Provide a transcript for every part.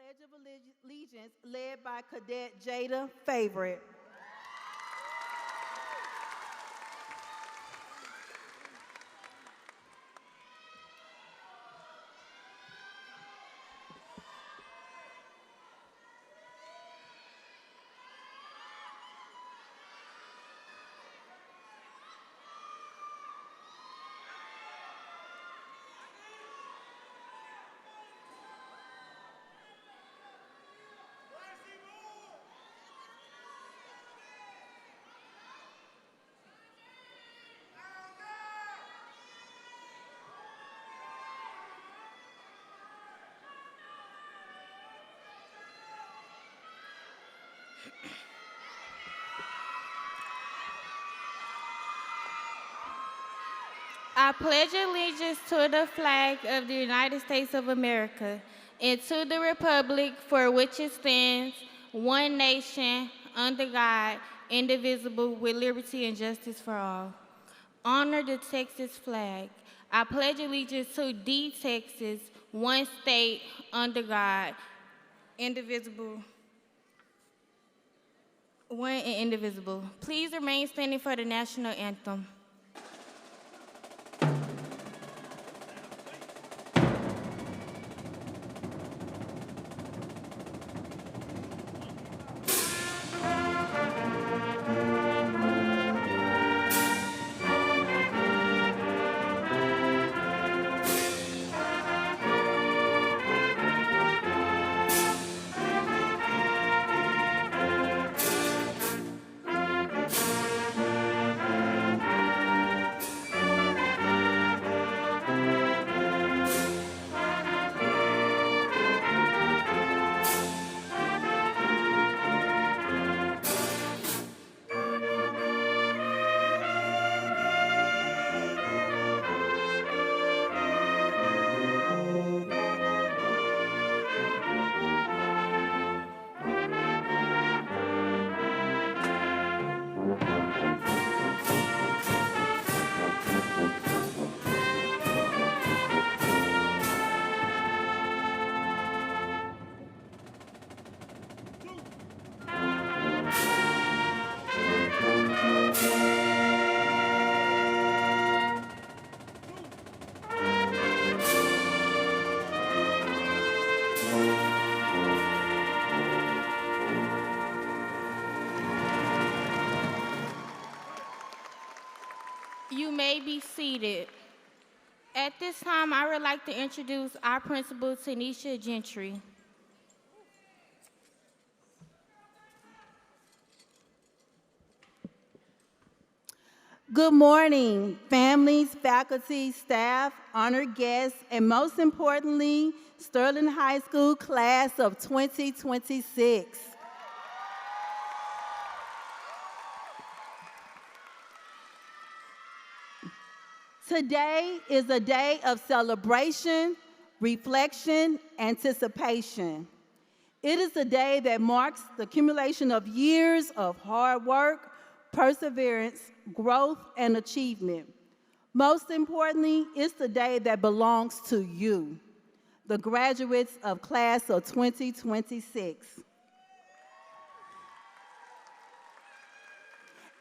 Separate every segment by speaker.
Speaker 1: Pledge of Allegiance led by Cadet Jada Favorite.
Speaker 2: I pledge allegiance to the flag of the United States of America and to the republic for which it stands, one nation, under God, indivisible, with liberty and justice for all. Honor the Texas flag. I pledge allegiance to the Texas, one state, under God, indivisible, one and indivisible. Please remain standing for the national anthem. You may be seated. At this time, I would like to introduce our principal, Tanisha Gentry.
Speaker 1: Good morning, families, faculty, staff, honored guests, and most importantly, Sterling High School class of 2026. Today is a day of celebration, reflection, anticipation. It is a day that marks the accumulation of years of hard work, perseverance, growth, and achievement. Most importantly, it's the day that belongs to you, the graduates of class of 2026.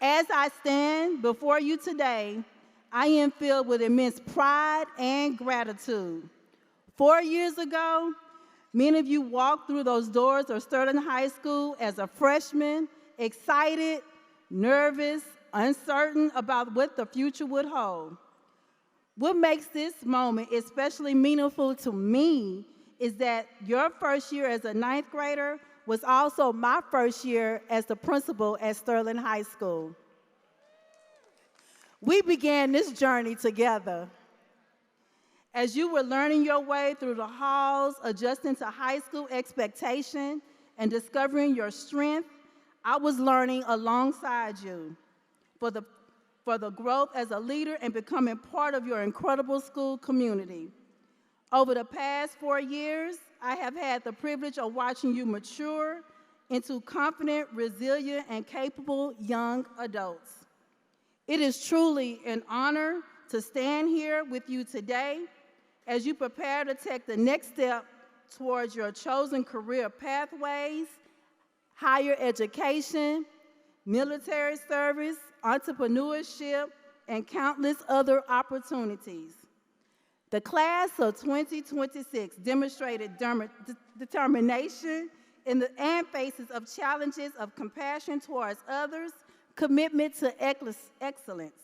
Speaker 1: As I stand before you today, I am filled with immense pride and gratitude. 4 years ago, many of you walked through those doors of Sterling High School as a freshman, excited, nervous, uncertain about what the future would hold. What makes this moment especially meaningful to me is that your first year as a ninth grader was also my first year as the principal at Sterling High School. We began this journey together. As you were learning your way through the halls, adjusting to high school expectation, and discovering your strength, I was learning alongside you for the growth as a leader and becoming part of your incredible school community. Over the past 4 years, I have had the privilege of watching you mature into confident, resilient, and capable young adults. It is truly an honor to stand here with you today as you prepare to take the next step towards your chosen career pathways, higher education, military service, entrepreneurship, and countless other opportunities. The class of 2026 demonstrated determination and faces of challenges of compassion towards others, commitment to excellence.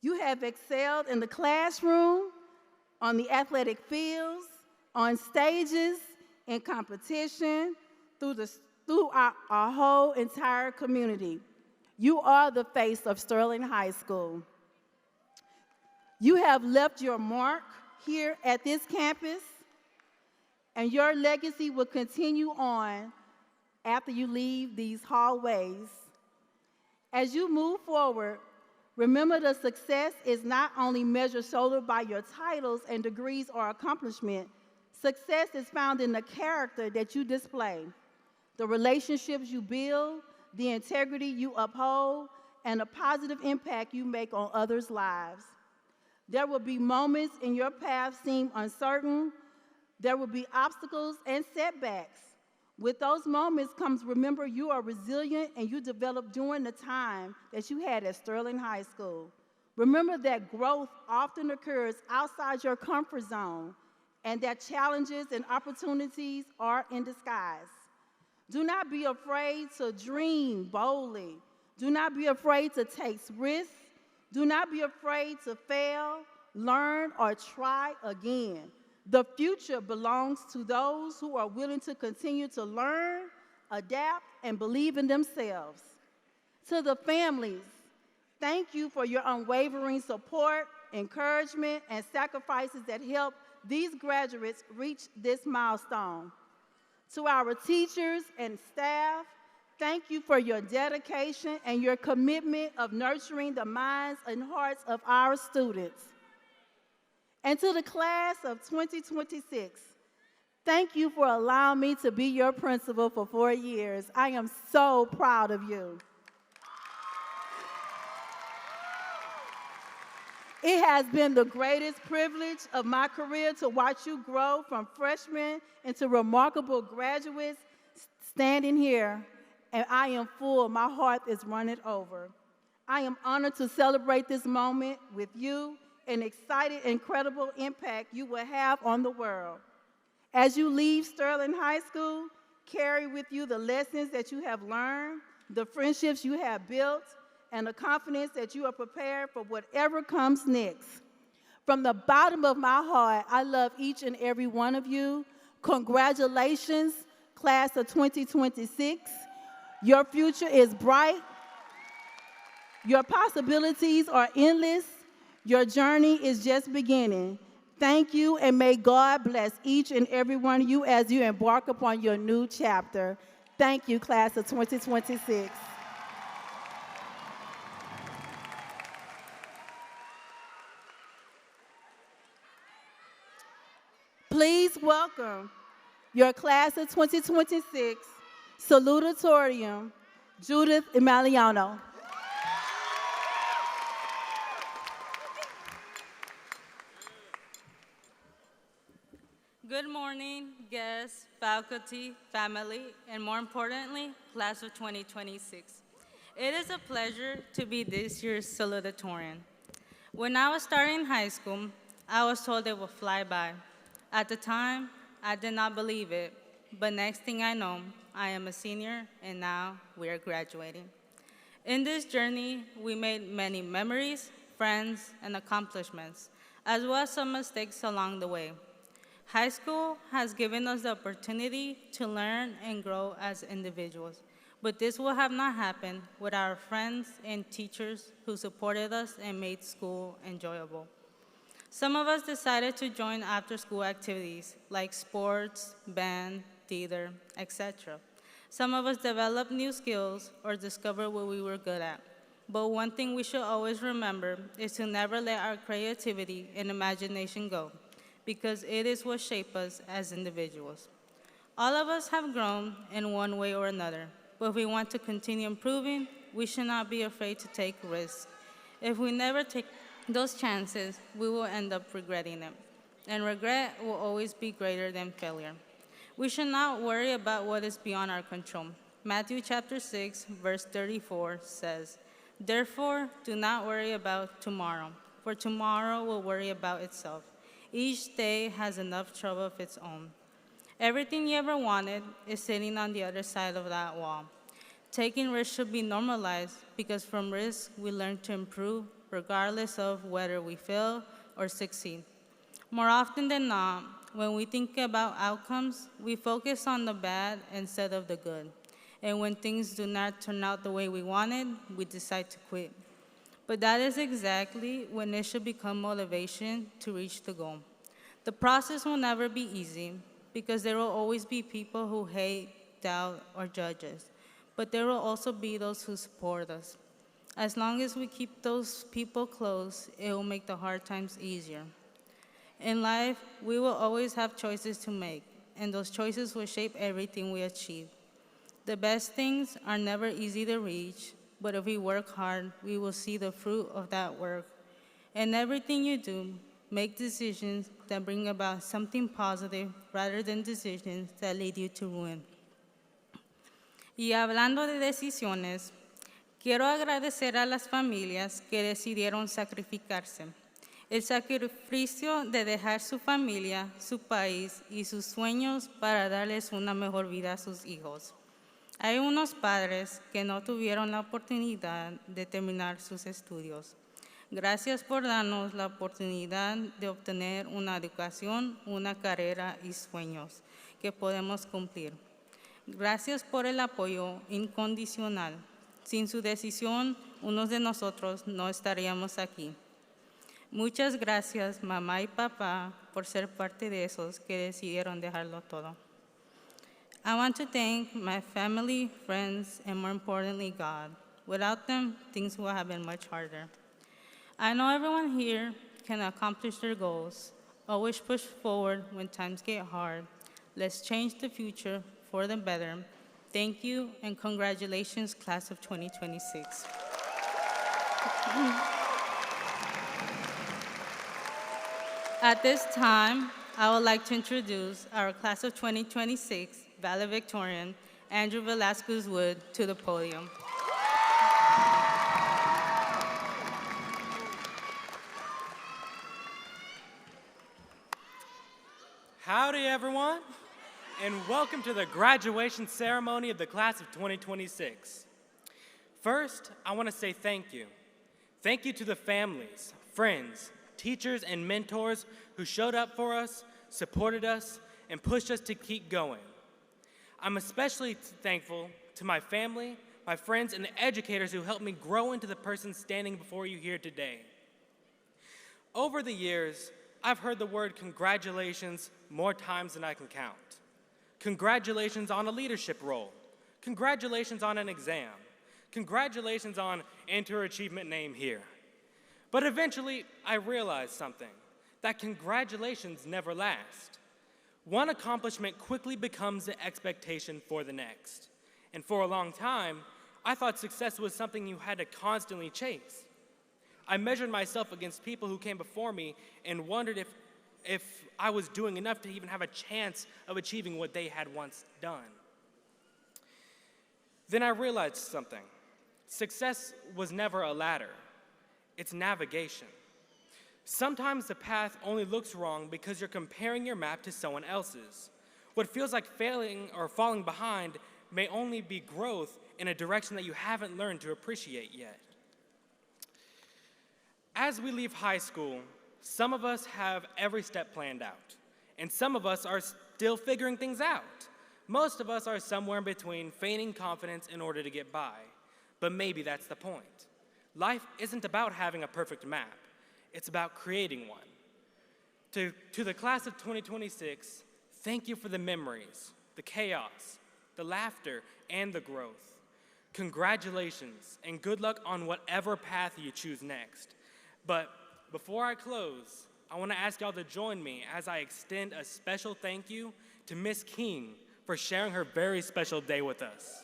Speaker 1: You have excelled in the classroom, on the athletic fields, on stages, in competition, through our whole entire community. You are the face of Sterling High School. You have left your mark here at this campus, and your legacy will continue on after you leave these hallways. As you move forward, remember the success is not only measured solely by your titles and degrees or accomplishment. Success is found in the character that you display, the relationships you build, the integrity you uphold, and the positive impact you make on others' lives. There will be moments in your path seem uncertain. There will be obstacles and setbacks. With those moments comes remember you are resilient and you developed during the time that you had at Sterling High School. Remember that growth often occurs outside your comfort zone and that challenges and opportunities are in disguise. Do not be afraid to dream boldly. Do not be afraid to take risks. Do not be afraid to fail, learn, or try again. The future belongs to those who are willing to continue to learn, adapt, and believe in themselves. To the families, thank you for your unwavering support, encouragement, and sacrifices that help these graduates reach this milestone. To our teachers and staff, thank you for your dedication and your commitment of nurturing the minds and hearts of our students. And to the class of 2026, thank you for allowing me to be your principal for 4 years. I am so proud of you. It has been the greatest privilege of my career to watch you grow from freshmen into remarkable graduates standing here, and I am full. My heart is running over. I am honored to celebrate this moment with you and excited, incredible impact you will have on the world. As you leave Sterling High School, carry with you the lessons that you have learned, the friendships you have built, and the confidence that you are prepared for whatever comes next. From the bottom of my heart, I love each and every one of you. Congratulations, class of 2026. Your future is bright. Your possibilities are endless. Your journey is just beginning. Thank you, and may God bless each and every one of you as you embark upon your new chapter. Thank you, class of 2026. Please welcome your class of 2026 salutatorian, Judith Emiliano.
Speaker 3: Good morning, guests, faculty, family, and more importantly, class of 2026. It is a pleasure to be this year's salutatorian. When I was starting high school, I was told it would fly by. At the time, I did not believe it, but next thing I know, I am a senior, and now we are graduating. In this journey, we made many memories, friends, and accomplishments, as well as some mistakes along the way. High school has given us the opportunity to learn and grow as individuals, but this would have not happened without our friends and teachers who supported us and made school enjoyable. Some of us decided to join after-school activities like sports, band, theater, etc. Some of us developed new skills or discovered what we were good at. But one thing we should always remember is to never let our creativity and imagination go, because it is what shapes us as individuals. All of us have grown in one way or another, but if we want to continue improving, we should not be afraid to take risks. If we never take those chances, we will end up regretting them. and regret will always be greater than failure. We should not worry about what is beyond our control. Matthew chapter 6, verse 34 says, "Therefore, do not worry about tomorrow, for tomorrow will worry about itself. Each day has enough trouble of its own." Everything you ever wanted is sitting on the other side of that wall. Taking risks should be normalized because from risk we learn to improve regardless of whether we fail or succeed. More often than not, when we think about outcomes, we focus on the bad instead of the good. And when things do not turn out the way we wanted, we decide to quit. But that is exactly when it should become motivation to reach the goal. The process will never be easy because there will always be people who hate, doubt, or judge us. But there will also be those who support us. As long as we keep those people close, it will make the hard times easier. In life, we will always have choices to make, and those choices will shape everything we achieve. The best things are never easy to reach, but if we work hard, we will see the fruit of that work. In everything you do, make decisions that bring about something positive rather than decisions that lead you to ruin. Y hablando de decisiones, quiero agradecer a las familias que decidieron sacrificarse. El sacrificio de dejar su familia, su país y sus sueños para darles una mejor vida a sus hijos. Hay unos padres que no tuvieron la oportunidad de terminar sus estudios. Gracias por darnos la oportunidad de obtener una educación, una carrera y sueños que podemos cumplir. Gracias por el apoyo incondicional. Sin su decisión, unos de nosotros no estaríamos aquí. Muchas gracias, mamá y papá, por ser parte de esos que decidieron dejarlo todo. I want to thank my family, friends, and more importantly, God. Without them, things would have been much harder. I know everyone here can accomplish their goals. Always push forward when times get hard. Let's change the future for the better. Thank you, and congratulations, class of 2026. At this time, I would like to introduce our class of 2026 valedictorian, Andrew Velasquez Wood, to the podium.
Speaker 4: Howdy, everyone, and welcome to the graduation ceremony of the class of 2026. First, I want to say thank you. Thank you to the families, friends, teachers, and mentors who showed up for us, supported us, and pushed us to keep going. I'm especially thankful to my family, my friends, and the educators who helped me grow into the person standing before you here today. Over the years, I've heard the word congratulations more times than I can count. Congratulations on a leadership role. Congratulations on an exam. Congratulations on enter achievement name here. But eventually, I realized something, that congratulations never last. One accomplishment quickly becomes the expectation for the next. And for a long time, I thought success was something you had to constantly chase. I measured myself against people who came before me and wondered if I was doing enough to even have a chance of achieving what they had once done. Then I realized something. Success was never a ladder. It's navigation. Sometimes the path only looks wrong because you're comparing your map to someone else's. What feels like failing or falling behind may only be growth in a direction that you haven't learned to appreciate yet. As we leave high school, some of us have every step planned out, and some of us are still figuring things out. Most of us are somewhere in between, feigning confidence in order to get by. But maybe that's the point. Life isn't about having a perfect map. It's about creating one. To the class of 2026, thank you for the memories, the chaos, the laughter, and the growth. Congratulations, and good luck on whatever path you choose next. But before I close, I want to ask y'all to join me as I extend a special thank you to Miss King for sharing her very special day with us.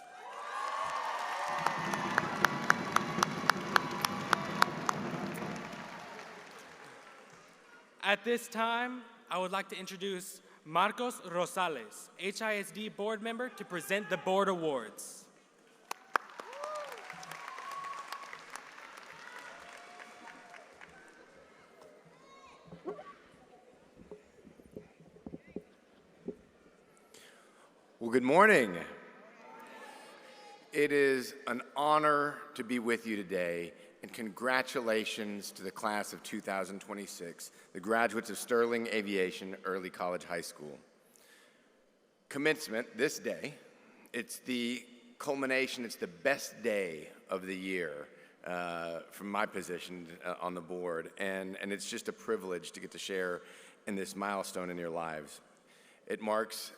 Speaker 4: At this time, I would like to introduce Marcos Rosales, HISD board member, to present the board awards.
Speaker 5: Well, good morning. It is an honor to be with you today, and congratulations to the class of 2026, the graduates of Sterling Aviation Early College High School. Commencement this day, it's the culmination, it's the best day of the year from my position on the board, and it's just a privilege to get to share in this milestone in your lives. It marks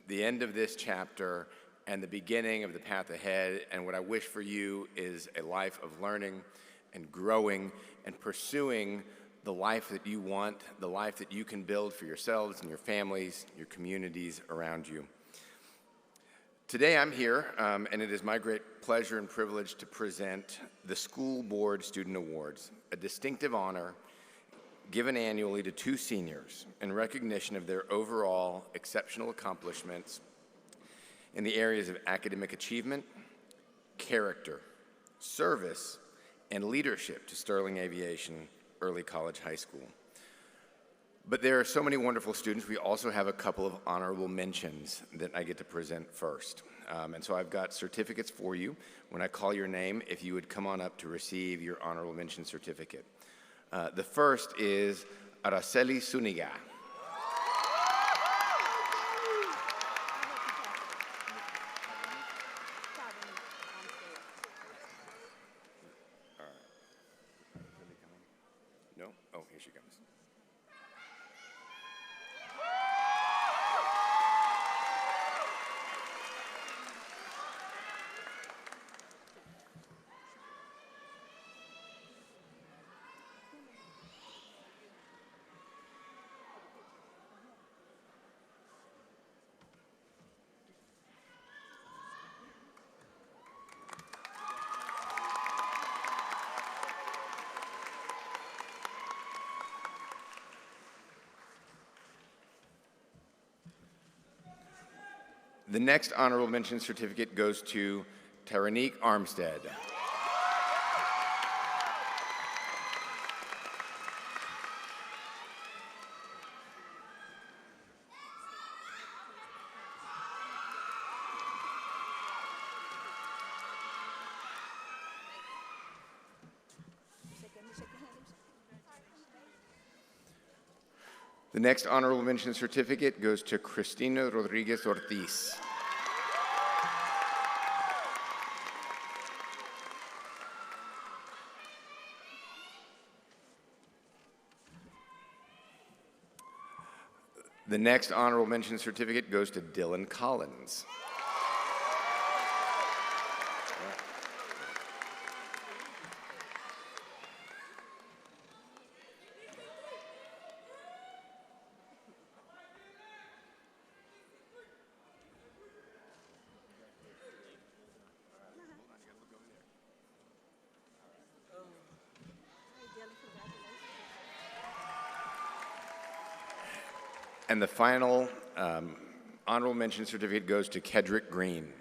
Speaker 5: the end of this chapter and the beginning of the path ahead, and what I wish for you is a life of learning and growing and pursuing the life that you want, the life that you can build for yourselves and your families, your communities around you. Today I'm here, and it is my great pleasure and privilege to present the School Board Student Awards, a distinctive honor given annually to 2 seniors in recognition of their overall exceptional accomplishments in the areas of academic achievement, character, service, and leadership to Sterling Aviation Early College High School. But there are so many wonderful students. We also have a couple of honorable mentions that I get to present first. And so I've got certificates for you. When I call your name, if you would come on up to receive your honorable mention certificate. The first is Araceli Zuniga. No? Oh, here she comes. The next honorable mention certificate goes to Taranique Armstead. The next honorable mention certificate goes to Cristina Rodriguez Ortiz. The next honorable mention certificate goes to Dylan Collins. And the final honorable mention certificate goes to Kedrick Green.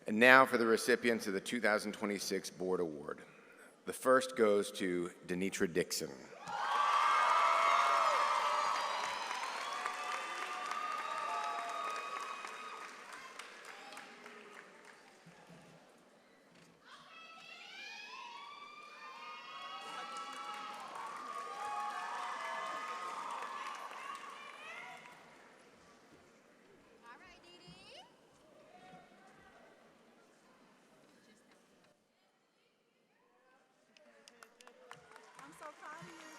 Speaker 5: And now for the recipients of the 2026 Board Award. The first goes to Denitra Dixon.
Speaker 1: I'm so proud of you.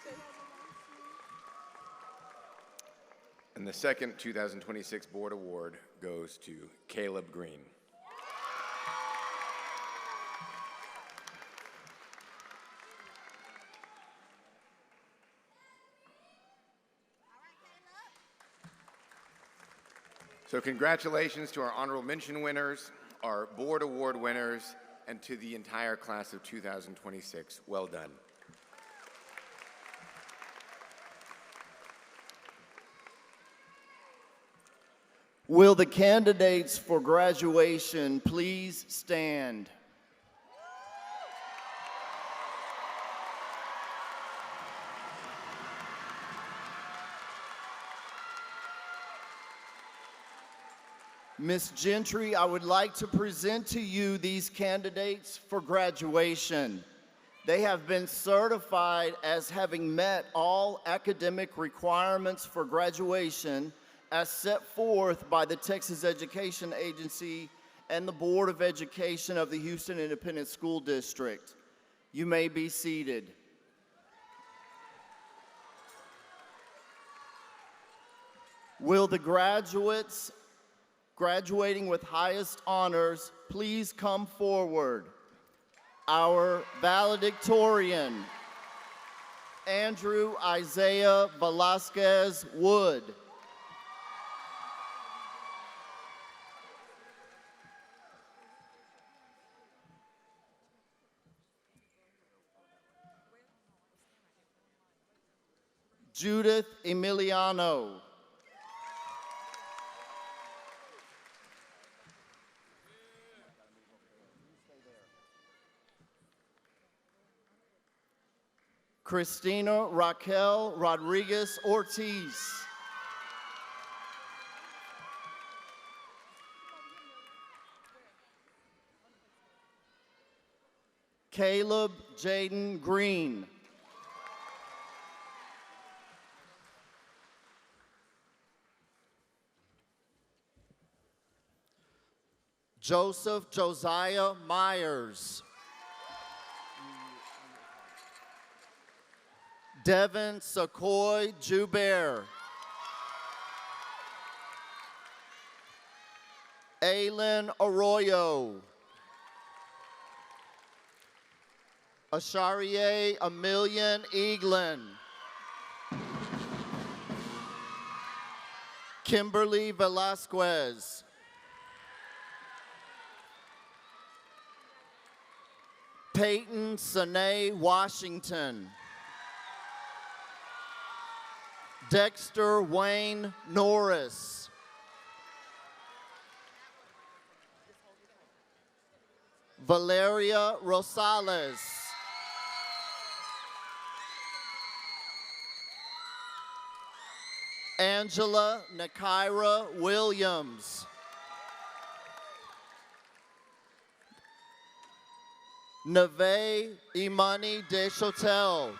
Speaker 5: And the second 2026 Board Award goes to Caleb Green. So congratulations to our honorable mention winners, our board award winners, and to the entire class of 2026. Well done.
Speaker 6: Will the candidates for graduation please stand? Ms. Gentry, I would like to present to you these candidates for graduation. They have been certified as having met all academic requirements for graduation as set forth by the Texas Education Agency and the Board of Education of the Houston Independent School District. You may be seated. Will the graduates graduating with highest honors please come forward? Our valedictorian, Andrew Isaiah Velasquez Wood. Judith Emiliano. Christina Raquel Rodriguez Ortiz. Caleb Jaden Green. Joseph Josiah Myers. Devin Sequoy Joubert. Aylin Arroyo. Ashariye Emilian Eaglin. Kimberly Velasquez. Peyton Sine Washington. Dexter Wayne Norris. Valeria Rosales. Angela Nakaira Williams. Neve Imani Deshotel.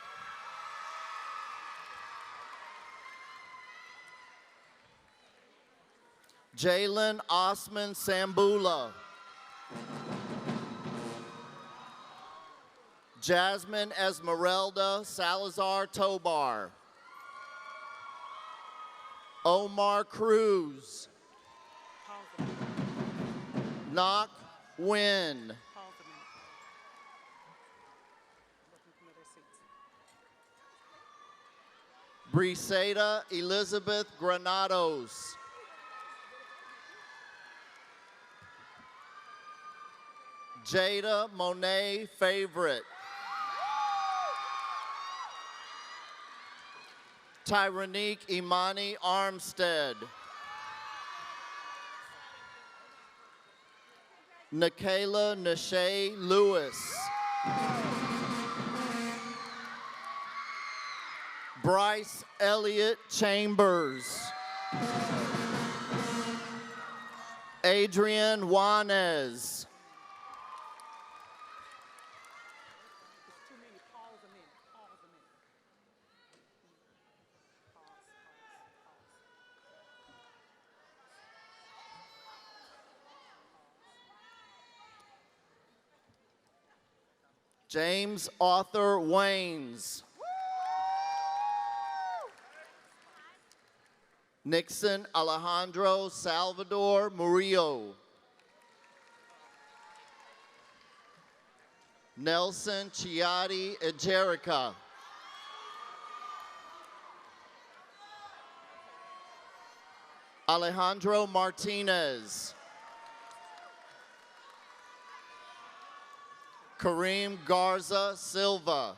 Speaker 6: Jalen Osman Sambula. Jasmine Esmeralda Salazar Tobar. Omar Cruz. Knock Wynn. Briseda Elizabeth Granados. Jada Monet Favorite. Tyranique Imani Armstead. Nikayla Nashay Lewis. Bryce Elliott Chambers. Adrian Juanez. James Arthur Waynes. Nixon Alejandro Salvador Murillo. Nelson Chiati Ejerica. Alejandro Martinez. Kareem Garza Silva.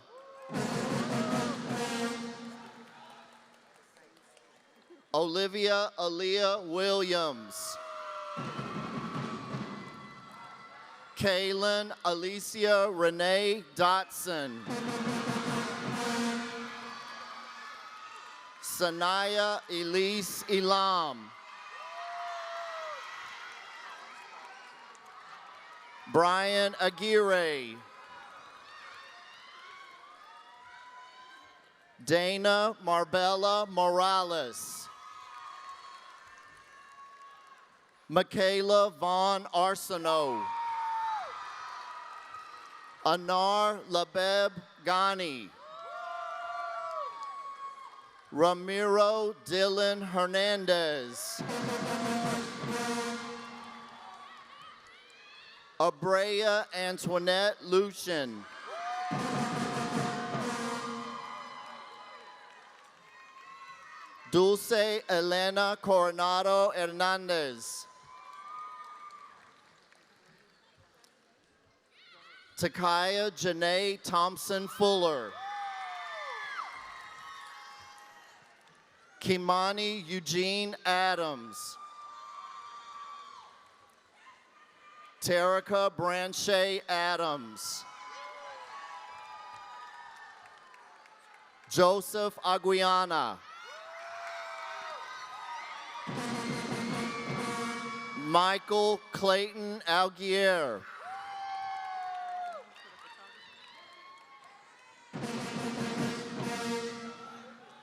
Speaker 6: Olivia Aaliyah Williams. Kaylin Alicia Renee Dotson. Sanaya Elise Elam. Brian Aguirre. Dana Marbella Morales. Michaela Vaughn Arsenault. Anar Labeb Ghani. Ramiro Dylan Hernandez. Abrea Antoinette Lucian. Dulce Elena Coronado Hernandez. Takaya Janae Thompson Fuller. Kimani Eugene Adams. Terica Branche Adams. Joseph Aguiana. Michael Clayton Alguier.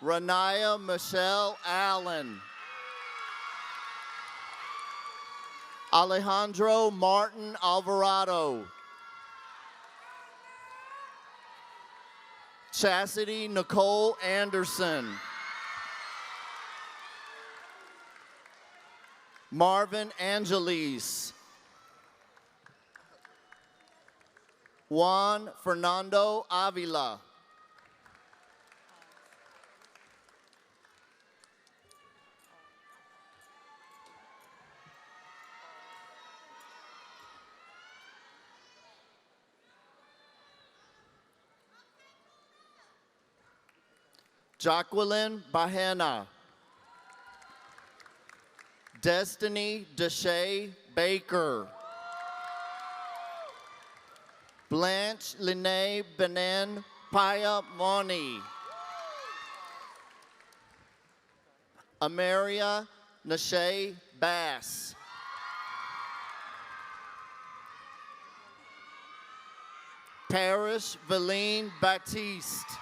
Speaker 6: Renaya Michelle Allen. Alejandro Martin Alvarado. Chastity Nicole Anderson. Marvin Angeles. Juan Fernando Avila. Jacqueline Bahena. Destiny Deshay Baker. Blanche Lene Benen Paya Moni. Ameria Nashay Bass. Parrish Valine Baptiste.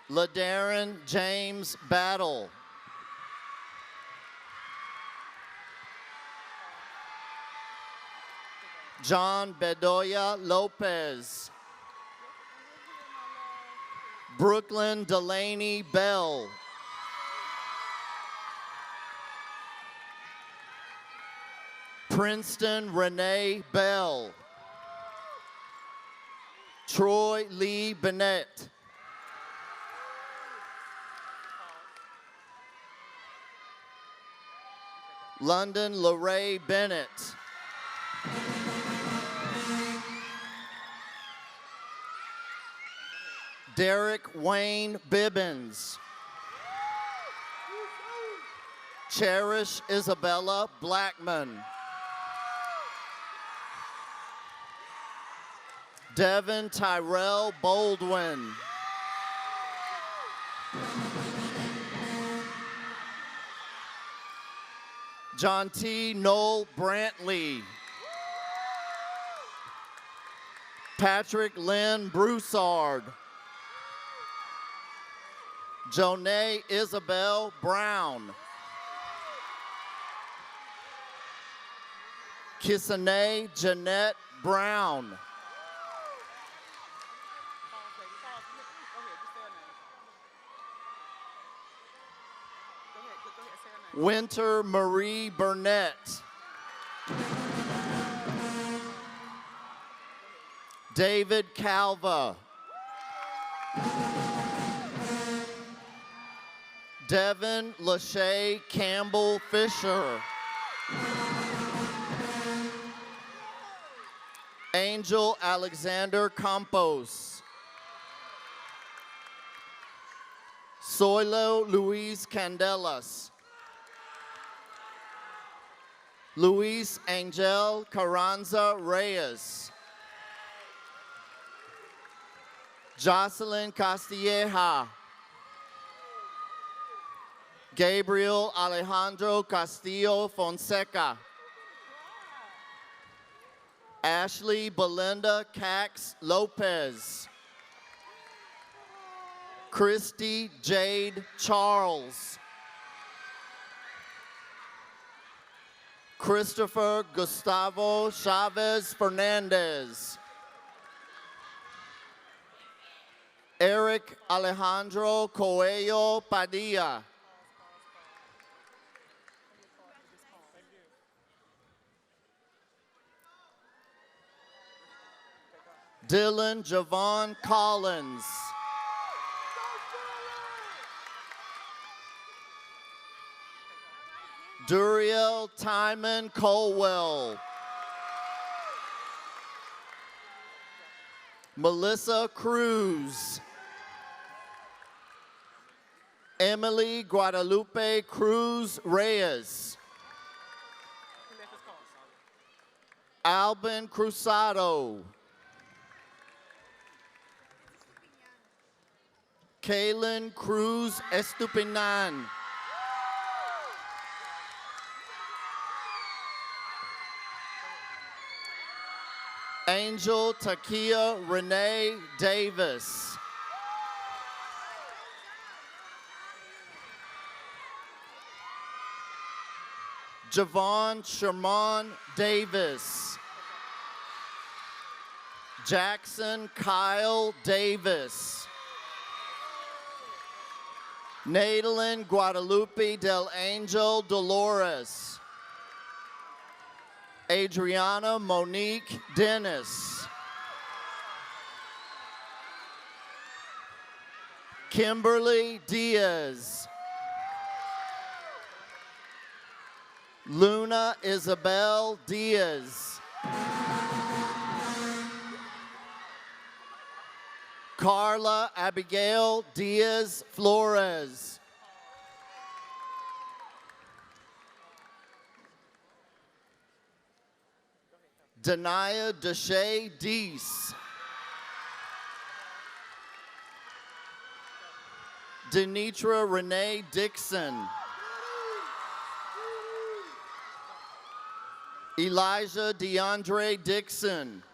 Speaker 6: LaDarren James Battle. John Bedoya Lopez. Brooklyn Delaney Bell. Princeton Renee Bell. Troy Lee Bennett. London LaRae Bennett. Derek Wayne Bibbins. Cherish Isabella Blackman. Devin Tyrell Baldwin. John T. Noel Brantley. Patrick Lynn Broussard. Jonay Isabel Brown. Kisane Jeanette Brown. Winter Marie Burnett. David Calva. Devin Lachey Campbell Fisher. Angel Alexander Campos. Soilo Luis Candelas. Luis Angel Carranza Reyes. Jocelyn Castilleja. Gabriel Alejandro Castillo Fonseca. Ashley Belinda Cax Lopez. Christy Jade Charles. Christopher Gustavo Chavez Fernandez. Eric Alejandro Coelho Padilla. Dylan Javon Collins. Duriel Timon Colwell. Melissa Cruz. Emily Guadalupe Cruz Reyes. Alvin Cruzado. Kaylin Cruz Estupinan. Angel Takia Renee Davis. Javon Sherman Davis. Jackson Kyle Davis. Nadalyn Guadalupe Del Angel Dolores. Adriana Monique Dennis. Kimberly Diaz. Luna Isabel Diaz. Carla Abigail Diaz Flores. Denia Deshay Deese. Denitra Renee Dixon. Elijah DeAndre Dixon.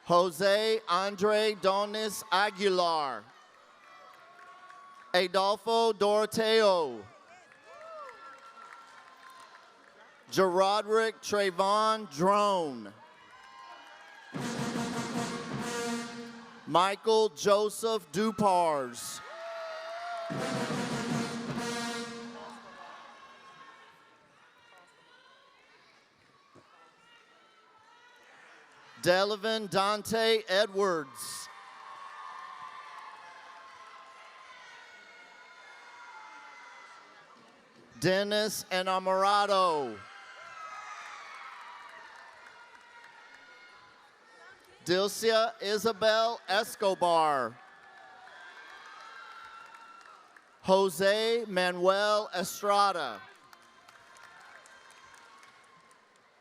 Speaker 6: Jose Andre Donis Aguilar. Adolfo Doroteo. Gerardrick Trayvon Drone. Michael Joseph Dupars. Delavan Dante Edwards. Dennis Enamorado. Dilcia Isabel Escobar. Jose Manuel Estrada.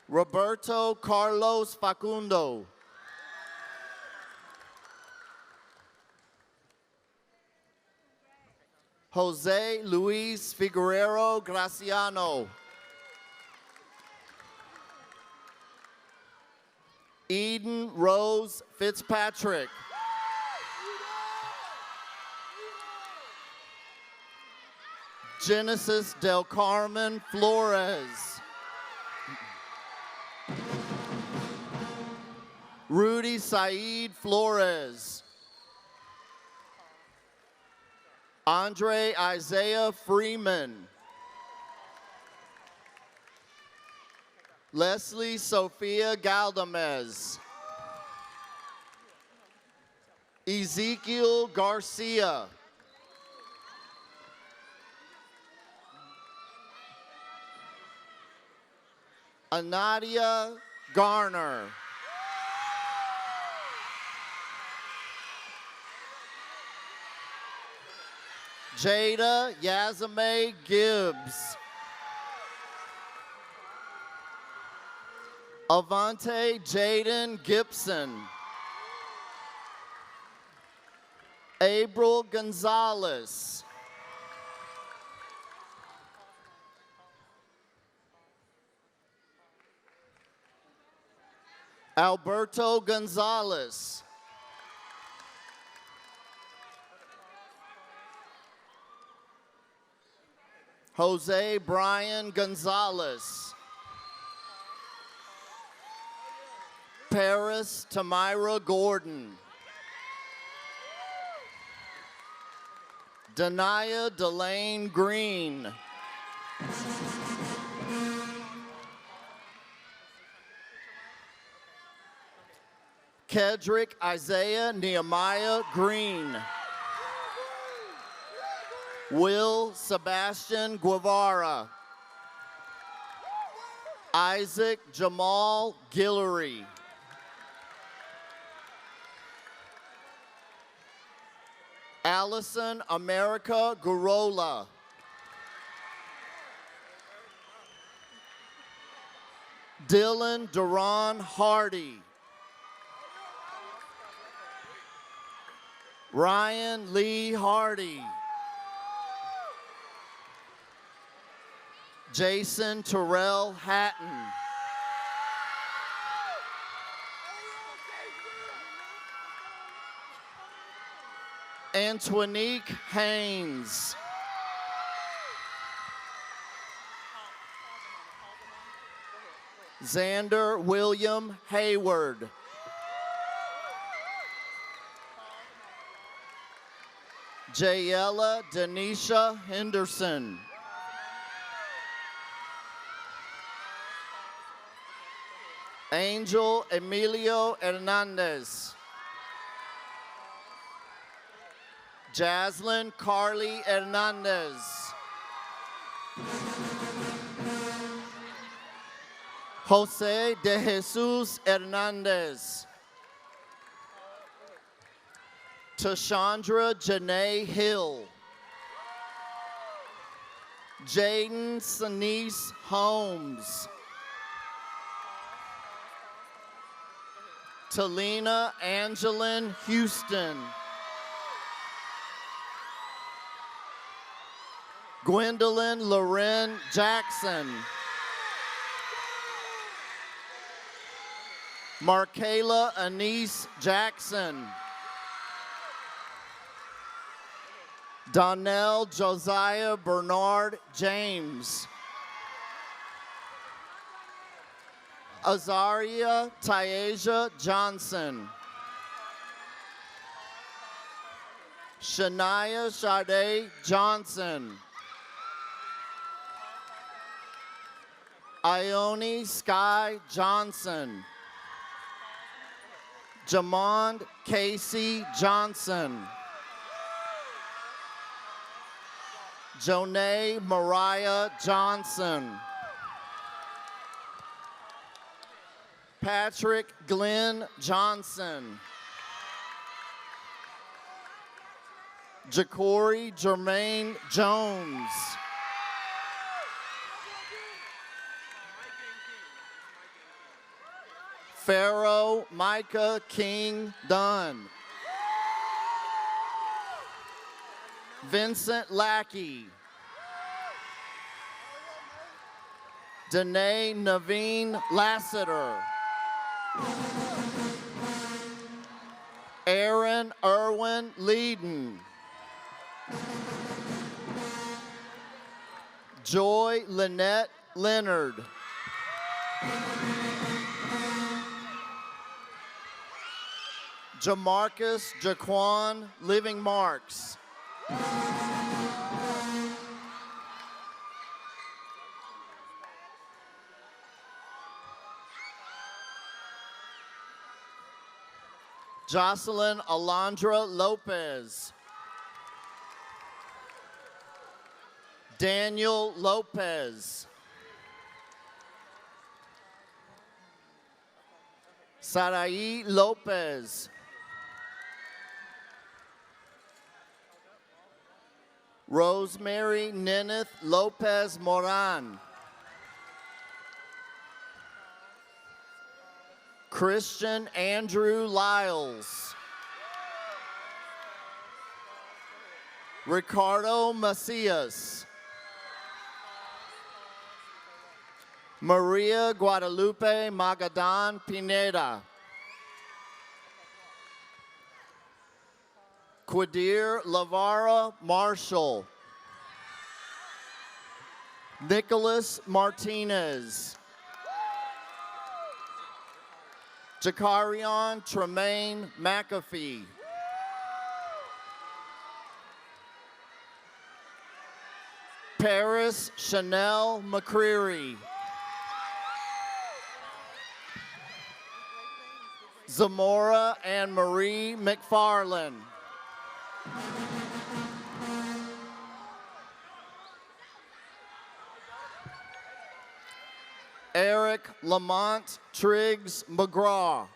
Speaker 6: Roberto Carlos Facundo. Jose Luis Figueroa Graciano. Eden Rose Fitzpatrick. Genesis Del Carmen Flores. Rudy Saeed Flores. Andre Isaiah Freeman. Leslie Sophia Galdamez. Ezekiel Garcia. Anadia Garner. Jada Yazame Gibbs. Avante Jaden Gibson. April Gonzalez. Alberto Gonzalez. Jose Brian Gonzalez. Paris Tamira Gordon. Dania Delane Green. Kedrick Isaiah Nehemiah Green. Will Sebastian Guevara. Isaac Jamal Guillory. Allison America Gurola. Dylan Duran Hardy. Ryan Lee Hardy. Jason Terrell Hatton. Antonique Haynes. Xander William Hayward. Jayella Denisha Henderson. Angel Emilio Hernandez. Jaslyn Carly Hernandez. Jose de Jesus Hernandez. Tashandra Janae Hill. Jaden Sinise Holmes. Talina Angelin Houston. Gwendolyn Loren Jackson. Markayla Anise Jackson. Donnell Josiah Bernard James. Azaria Tyasia Johnson. Shania Sade Johnson. Ione Sky Johnson. Jamond Casey Johnson. Jonay Mariah Johnson. Patrick Glenn Johnson. Jacory Jermaine Jones. Pharaoh Micah King Dunn. Vincent Lackey. Danae Naveen Lassiter. Aaron Irwin Leeden. Joy Lynette Leonard. Jamarcus Jaquan Living Marks. Jocelyn Alondra Lopez. Daniel Lopez. Sarai Lopez. Rosemary Nineth Lopez Moran. Christian Andrew Lyles. Ricardo Macias. Maria Guadalupe Magadan Pineda. Quadir Lavara Marshall. Nicholas Martinez. Jakarion Tremaine McAfee. Paris Chanel McCreary. Zamora Anne Marie McFarland. Eric Lamont Triggs McGraw.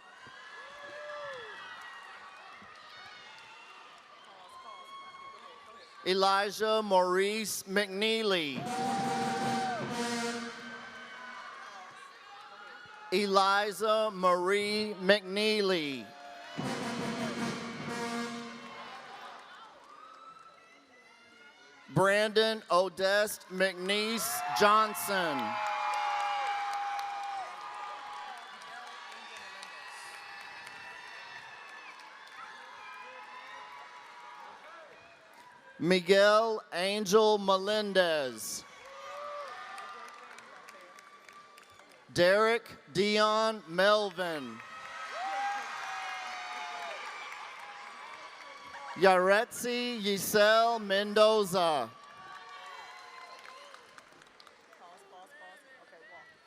Speaker 6: Elijah Maurice McNeely. Eliza Marie McNeely. Brandon Odest McNeese Johnson. Miguel Angel Melendez. Derek Dion Melvin. Yaretzi Yisel Mendoza.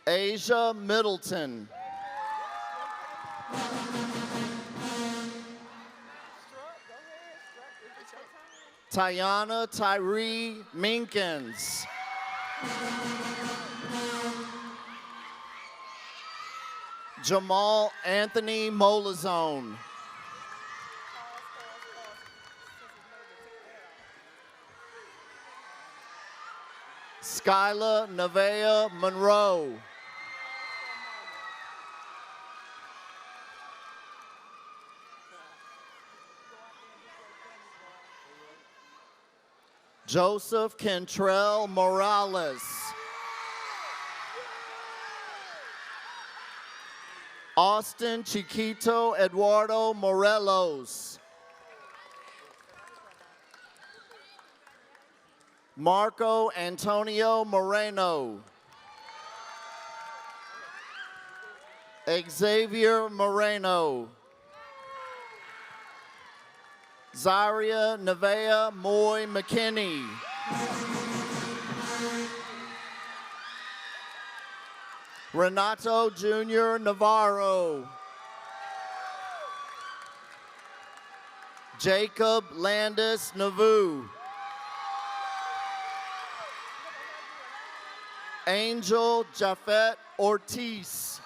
Speaker 6: Asia Middleton. Tiana Tyree Minkins. Jamal Anthony Molazone. Skyla Nevea Monroe. Joseph Kentrell Morales. Austin Chiquito Eduardo Morelos. Marco Antonio Moreno. Xavier Moreno. Zaria Nevea Moy McKinney. Renato Jr. Navarro. Jacob Landis Navu. Angel Jafet Ortiz.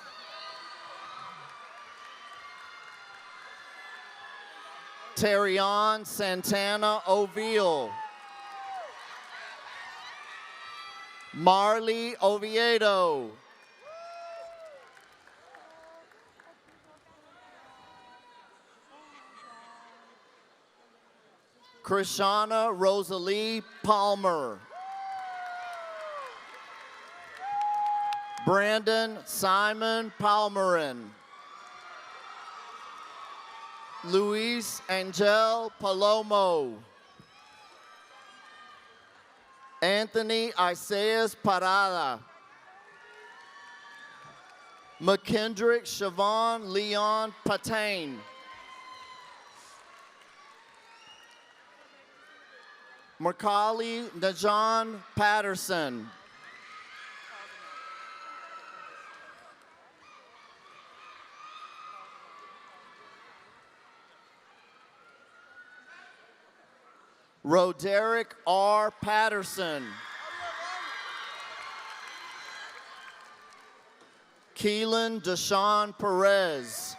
Speaker 6: Terrion Santana Oville. Marley Oviedo. Krishana Rosalie Palmer. Brandon Simon Palmerin. Luis Angel Palomo. Anthony Isaias Parada. McKendrick Siobhan Leon Patain. Macaulay Najon Patterson. Roderick R. Patterson. Keelan Deshaun Perez.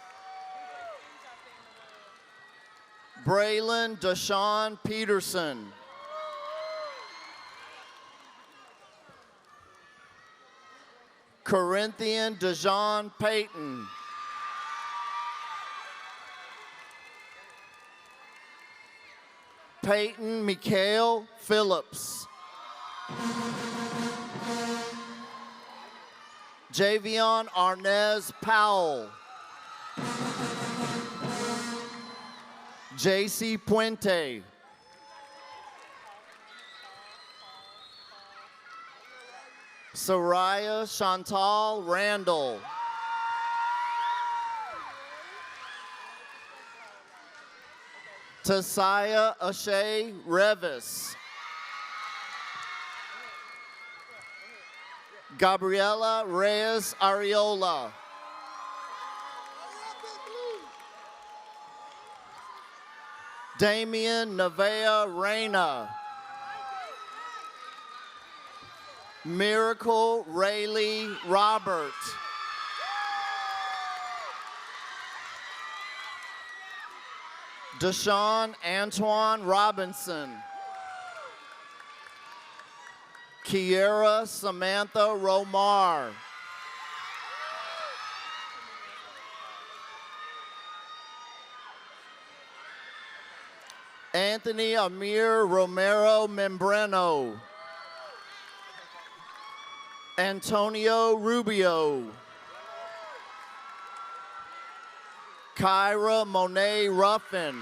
Speaker 6: Braylon Deshaun Peterson. Corinthian Dejon Payton. Peyton Mikhail Phillips. Javion Arnez Powell. JC Puente. Soraya Chantal Randall. Tasaya Ashay Revis. Gabriela Reyes Ariola. Damian Nevea Reyna. Miracle Rayleigh Robert. Deshaun Antoine Robinson. Kiera Samantha Romar. Anthony Amir Romero Membreno. Antonio Rubio. Kyra Monet Ruffin.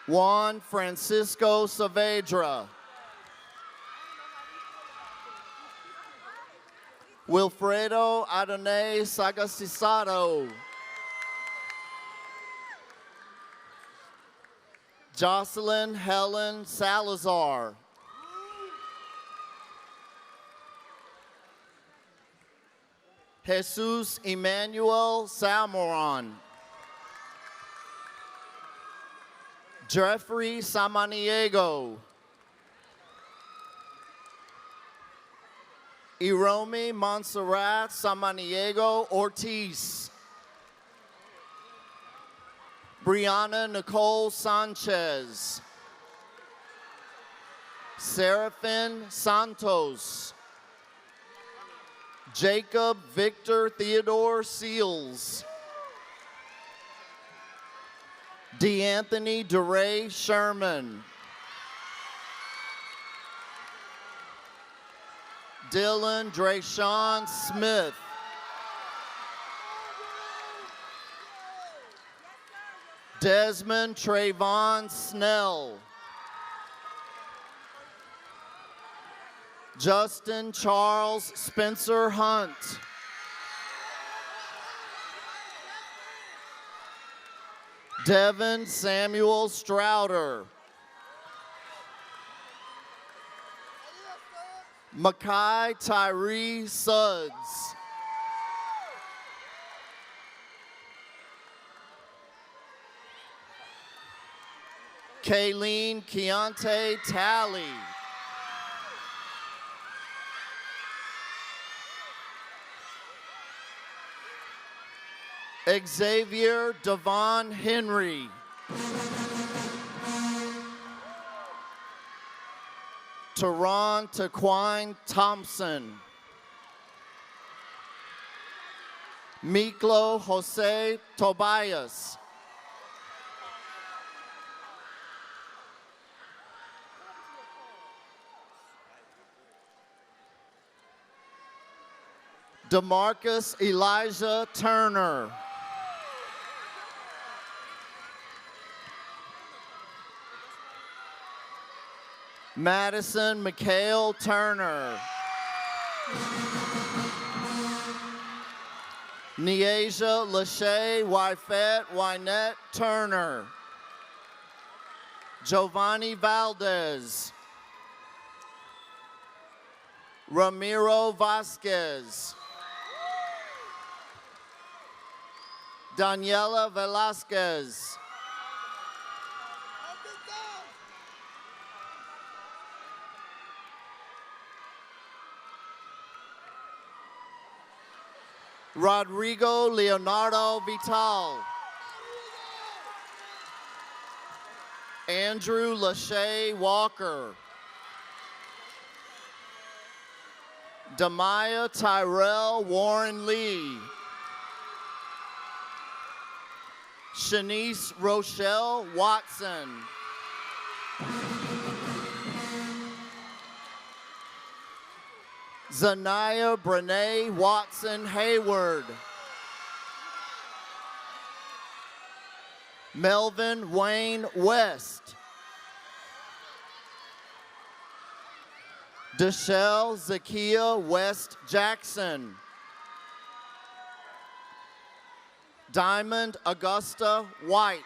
Speaker 6: Juan Francisco Saavedra. Wilfredo Adonai Sagasisado. Jocelyn Helen Salazar. Jesus Emmanuel Salmoron. Jeffrey Samaniego. Iromi Montserrat Samaniego Ortiz. Brianna Nicole Sanchez. Seraphin Santos. Jacob Victor Theodore Seals. DeAnthony DeRay Sherman. Dylan Drayshawn Smith. Desmond Trayvon Snell. Justin Charles Spencer Hunt. Devin Samuel Strouder. Makai Tyree Sudds. Kayleen Keontae Talley. Xavier Devon Henry. Teron Taquine Thompson. Miklo Jose Tobias. DeMarcus Elijah Turner. Madison Mikhail Turner. Neasia Lachey Wyfette Wynette Turner. Giovanni Valdez. Ramiro Vasquez. Daniela Velasquez. Rodrigo Leonardo Vital. Andrew Lachey Walker. Damaya Tyrell Warren Lee. Shanice Rochelle Watson. Zanaya Brene Watson Hayward. Melvin Wayne West. Deshelle Zakia West Jackson. Diamond Augusta White.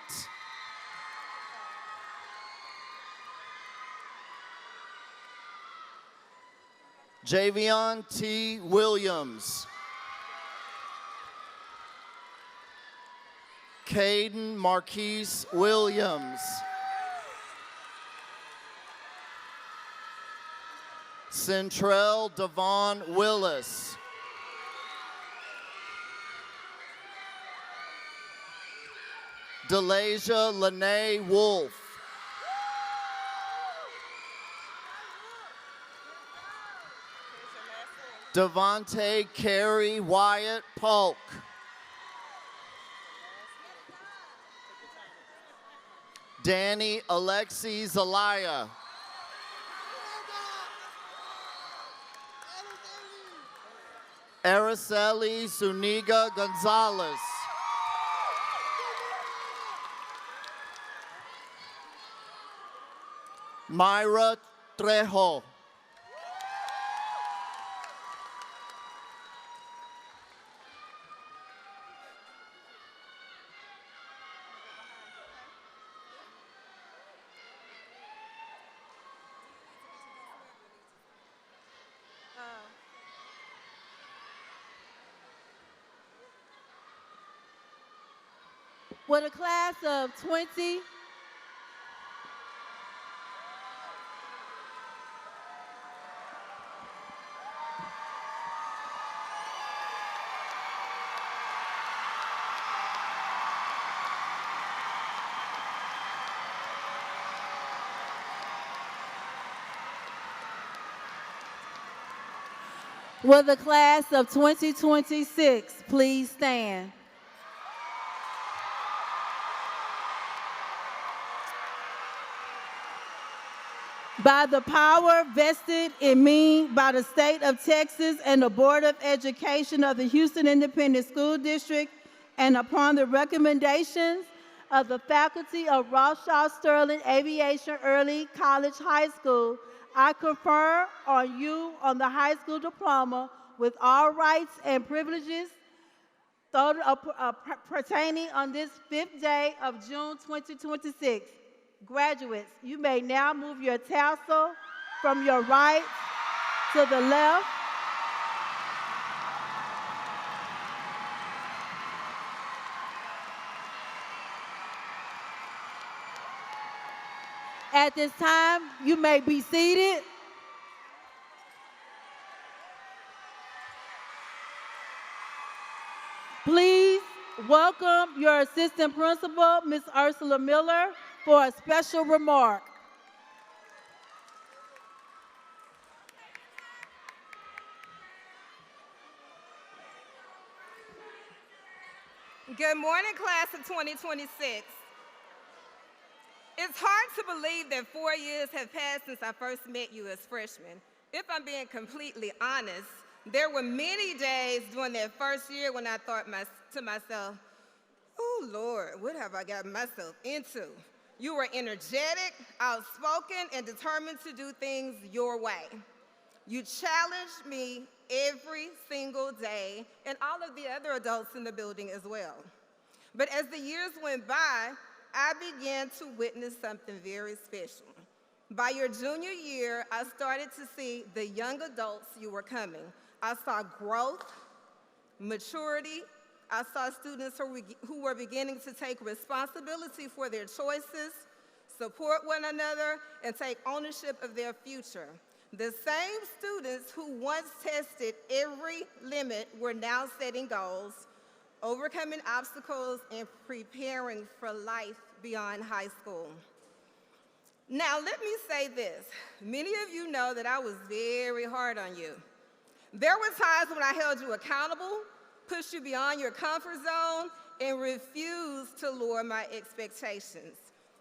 Speaker 6: Javion T. Williams. Caden Marquise Williams. Centrell Devon Willis. Delasia Lene Wolf. Devontae Carey Wyatt Polk. Danny Alexi Zelaya. Araceli Zuniga Gonzalez. Myra Trejo.
Speaker 1: With a class of 20, will the class of 2026 please stand? By the power vested in me by the state of Texas and the Board of Education of the Houston Independent School District, and upon the recommendations of the faculty of Rothschild Sterling Aviation Early College High School, I confer on you on the high school diploma with all rights and privileges pertaining on this 5th day of June 2026. Graduates, you may now move your tassel from your right to the left. At this time, you may be seated. Please welcome your assistant principal, Ms. Ursula Miller, for a special remark.
Speaker 7: Good morning, class of 2026. It's hard to believe that 4 years have passed since I first met you as freshmen. If I'm being completely honest, there were many days during that first year when I thought to myself, oh Lord, what have I gotten myself into? You were energetic, outspoken, and determined to do things your way. You challenged me every single day, and all of the other adults in the building as well. But as the years went by, I began to witness something very special. By your junior year, I started to see the young adults you were coming. I saw growth, maturity, I saw students who were beginning to take responsibility for their choices, support one another, and take ownership of their future. The same students who once tested every limit were now setting goals, overcoming obstacles, and preparing for life beyond high school. Now, let me say this. Many of you know that I was very hard on you. There were times when I held you accountable, pushed you beyond your comfort zone, and refused to lower my expectations.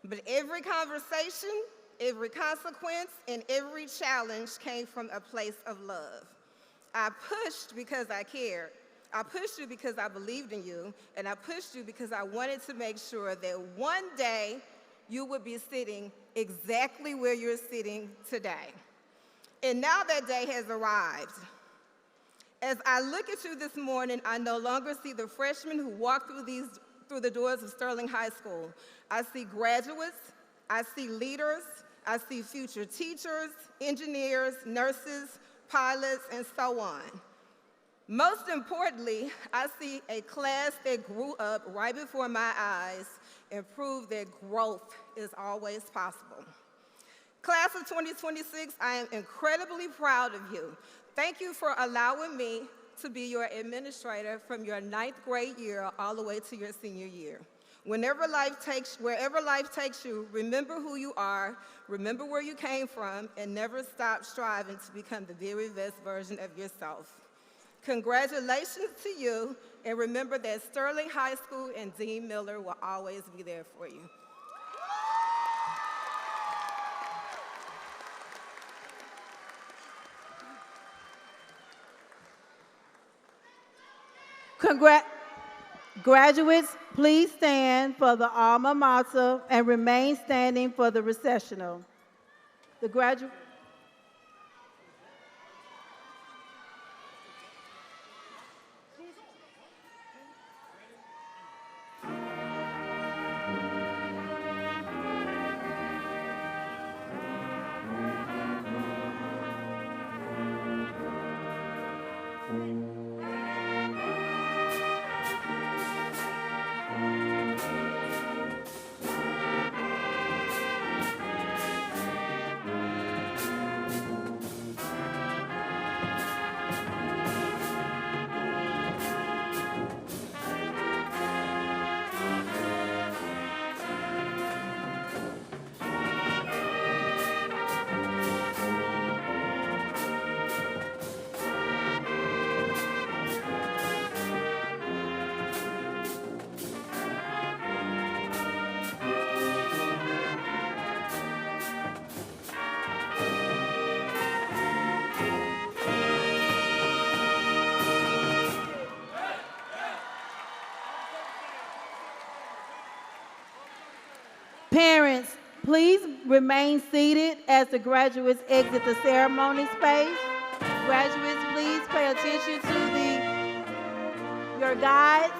Speaker 7: But every conversation, every consequence, and every challenge came from a place of love. I pushed because I cared. I pushed you because I believed in you, and I pushed you because I wanted to make sure that one day you would be sitting exactly where you're sitting today. And now that day has arrived. As I look at you this morning, I no longer see the freshmen who walked through the doors of Sterling High School. I see graduates, I see leaders, I see future teachers, engineers, nurses, pilots, and so on. Most importantly, I see a class that grew up right before my eyes and proved that growth is always possible. Class of 2026, I am incredibly proud of you. Thank you for allowing me to be your administrator from your 9th grade year all the way to your senior year. Wherever life takes you, remember who you are, remember where you came from, and never stop striving to become the very best version of yourself. Congratulations to you, and remember that Sterling High School and Dean Miller will always be there for you.
Speaker 1: Graduates, please stand for the alma mater and remain standing for the recessional. The graduate. Parents, please remain seated as the graduates exit the ceremony space. Graduates, please pay attention to your guides.